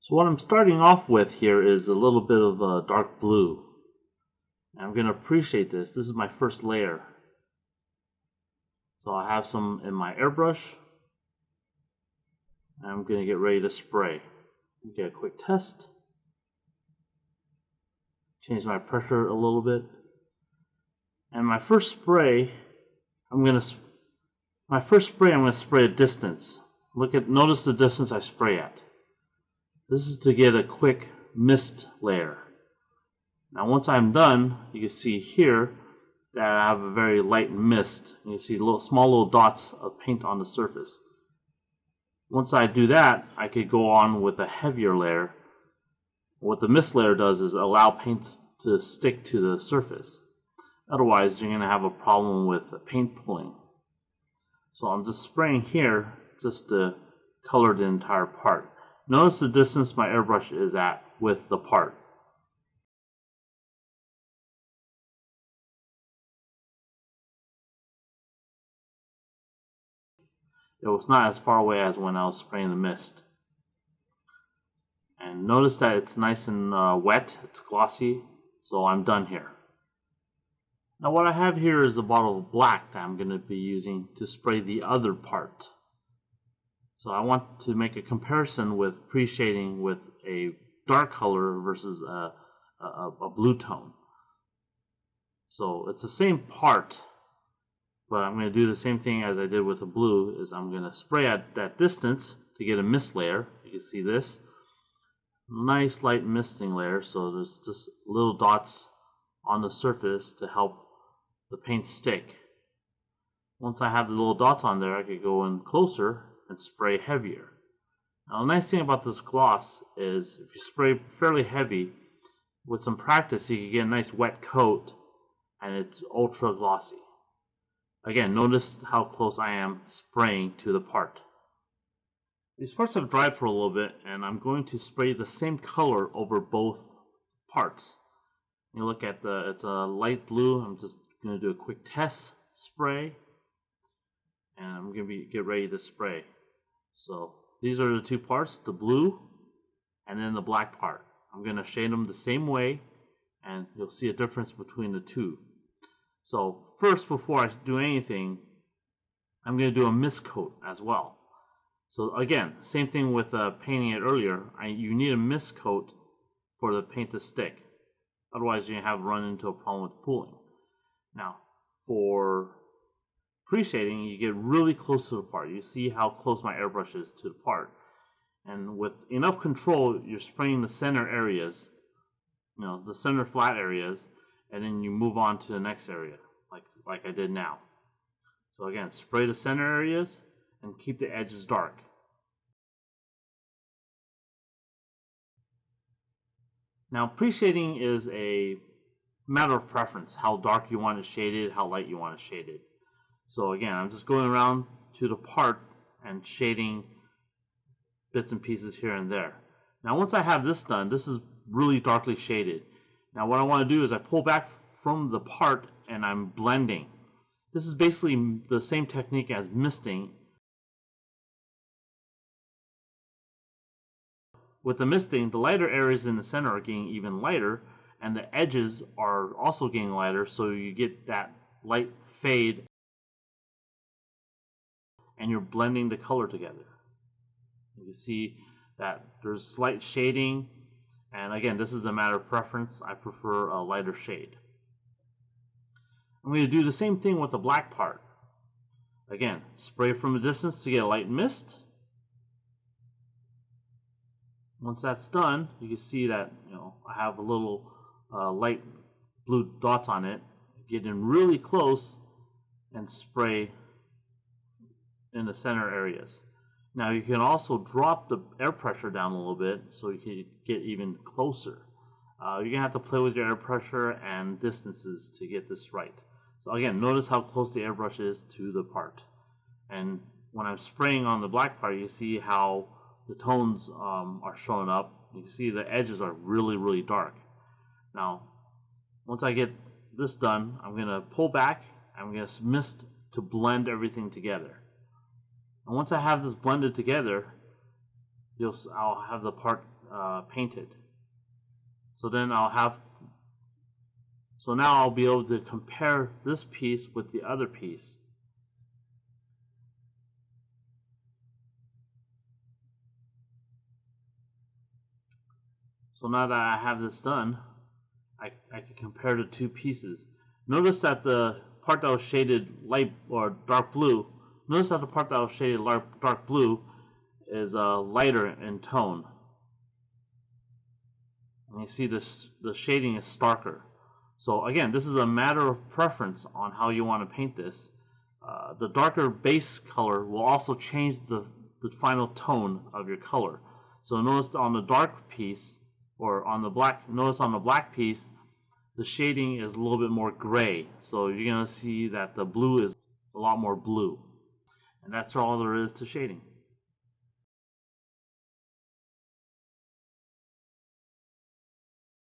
So what I'm starting off with here is a little bit of a dark blue. I'm going to appreciate this. This is my first layer. So I have some in my airbrush. And I'm going to get ready to spray. Get a quick test. Change my pressure a little bit. And my first spray, I'm going to spray a distance. Notice the distance I spray at. This is to get a quick mist layer. Now once I'm done, you can see here that I have a very light mist. You can see small little dots of paint on the surface. Once I do that, I could go on with a heavier layer. What the mist layer does is allow paint to stick to the surface. Otherwise, you're going to have a problem with paint pulling. So I'm just spraying here just to color the entire part. Notice the distance my airbrush is at with the part. It was not as far away as when I was spraying the mist. And notice that it's nice and wet, it's glossy, so I'm done here. Now what I have here is a bottle of black that I'm going to be using to spray the other part. So I want to make a comparison with pre-shading with a dark color versus a blue tone. So it's the same part, but I'm going to do the same thing as I did with the blue. Is I'm going to spray at that distance to get a mist layer. You can see this nice light misting layer. So there's just little dots on the surface to help the paint stick. Once I have the little dots on there, I could go in closer and spray heavier. Now the nice thing about this gloss is if you spray fairly heavy, with some practice you can get a nice wet coat and it's ultra glossy. Again, notice how close I am spraying to the part. These parts have dried for a little bit and I'm going to spray the same color over both parts. You look at it's a light blue. I'm just going to do a quick test spray and I'm going to get ready to spray. So these are the two parts, the blue and then the black part. I'm going to shade them the same way and you'll see a difference between the two. So first, before I do anything, I'm going to do a mist coat as well. So again, same thing with painting it earlier. You need a mist coat for the paint to stick. Otherwise, you have run into a problem with pooling. Now, for pre-shading, you get really close to the part. You see how close my airbrush is to the part. And with enough control, you're spraying the center areas, the center flat areas, and then you move on to the next area, like I did now. So again, spray the center areas and keep the edges dark. Now, pre-shading is a matter of preference, how dark you want it shaded, how light you want it shaded. So again, I'm just going around to the part and shading bits and pieces here and there. Now once I have this done, this is really darkly shaded. Now what I want to do is I pull back from the part and I'm blending. This is basically the same technique as misting. With the misting, the lighter areas in the center are getting even lighter and the edges are also getting lighter, so you get that light fade and you're blending the color together. You can see that there's slight shading, and again, this is a matter of preference. I prefer a lighter shade. I'm going to do the same thing with the black part. Again, spray from a distance to get a light mist. Once that's done, you can see that I have a little light blue dots on it. Get in really close and spray in the center areas. Now you can also drop the air pressure down a little bit so you can get even closer. You're going to have to play with your air pressure and distances to get this right. So again, notice how close the airbrush is to the part. And when I'm spraying on the black part, you see how the tones are showing up. You can see the edges are really, really dark. Now, once I get this done, I'm going to pull back. I'm going to mist to blend everything together. And once I have this blended together, I'll have the part painted. So then so now I'll be able to compare this piece with the other piece. So now that I have this done, I can compare the two pieces. Notice that the part that was shaded light or dark blue, notice that the part that was shaded dark blue is lighter in tone. And you see the shading is starker. So again, this is a matter of preference on how you want to paint this. The darker base color will also change the final tone of your color. So notice on the dark piece, or on the black, notice on the black piece, the shading is a little bit more gray. So you're going to see that the blue is a lot more blue. And that's all there is to shading.